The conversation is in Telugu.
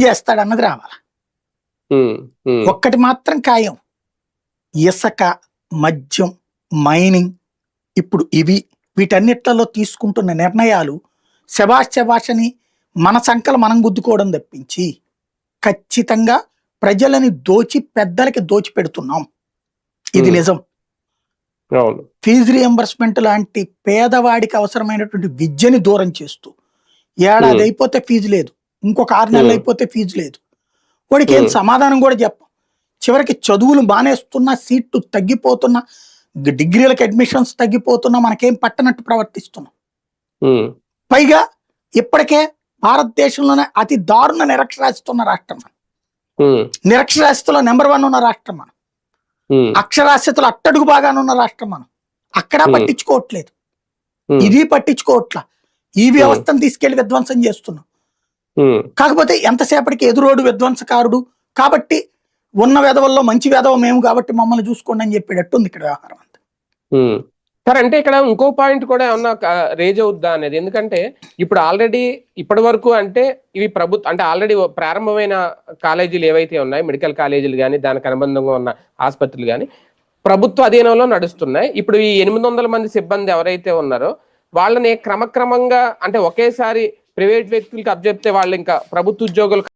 చేస్తాడన్నది రావాలి. ఒక్కటి మాత్రం ఖాయం, ఇసుక, మద్యం, మైనింగ్, ఇప్పుడు వీటన్నిట్లలో తీసుకుంటున్న నిర్ణయాలు శభాషని మన సంకలు మనం గుద్దుకోవడం తప్పించి ఖచ్చితంగా ప్రజలని పెద్దలకి దోచి పెడుతున్నాం. ఇది నిజం. ఫీజు రియంబర్స్మెంట్ లాంటి పేదవాడికి అవసరమైనటువంటి విద్యని దూరం చేస్తూ, ఏడాది అయిపోతే ఫీజు లేదు, ఇంకొక 6 నెలలు అయిపోతే ఫీజు లేదు, వాడికి ఏం సమాధానం కూడా చెప్పం. చివరికి చదువులు మానేస్తున్నా, సీట్లు తగ్గిపోతున్నా, డిగ్రీలకు అడ్మిషన్స్ తగ్గిపోతున్నా, మనకేం పట్టనట్టు ప్రవర్తిస్తున్నాం. పైగా ఇప్పటికే భారతదేశంలోనే అతి దారుణ నిరక్షరాస్యత ఉన్న రాష్ట్రం మనం. నిరక్షరాస్యతలో నెంబర్ 1 ఉన్న రాష్ట్రం మనం. అక్షరాస్యతలో అట్టడుగు బాగానున్న రాష్ట్రం మనం. అక్కడ పట్టించుకోవట్లేదు, ఇది పట్టించుకోవట్లా. ఈ వ్యవస్థను తీసుకెళ్లి విధ్వంసం చేస్తున్నాం. కాకపోతే ఎంతసేపటికి ఎదురోడు విధ్వంసకారుడు కాబట్టి ఉన్న వెధవల్లో మంచి వెధవ మేము కాబట్టి మమ్మల్ని చూసుకోండి అని చెప్పేటట్టుంది ఇక్కడ వ్యవహారం అంతా. సరే, అంటే ఇక్కడ ఇంకో పాయింట్ కూడా ఏమన్నా రేజ్ అవుద్దా అనేది. ఎందుకంటే ఇప్పుడు ఆల్రెడీ ఇప్పటి వరకు అంటే ఇవి అంటే ఆల్రెడీ ప్రారంభమైన కాలేజీలు ఏవైతే ఉన్నాయి, మెడికల్ కాలేజీలు కానీ దానికి అనుబంధంగా ఉన్న ఆసుపత్రులు కానీ ప్రభుత్వ అధీనంలో నడుస్తున్నాయి. ఇప్పుడు ఈ 800 మంది సిబ్బంది ఎవరైతే ఉన్నారో వాళ్ళని క్రమక్రమంగా అంటే ఒకేసారి ప్రైవేట్ వ్యక్తులకి అప్పచెప్తే వాళ్ళు ఇంకా ప్రభుత్వ ఉద్యోగులు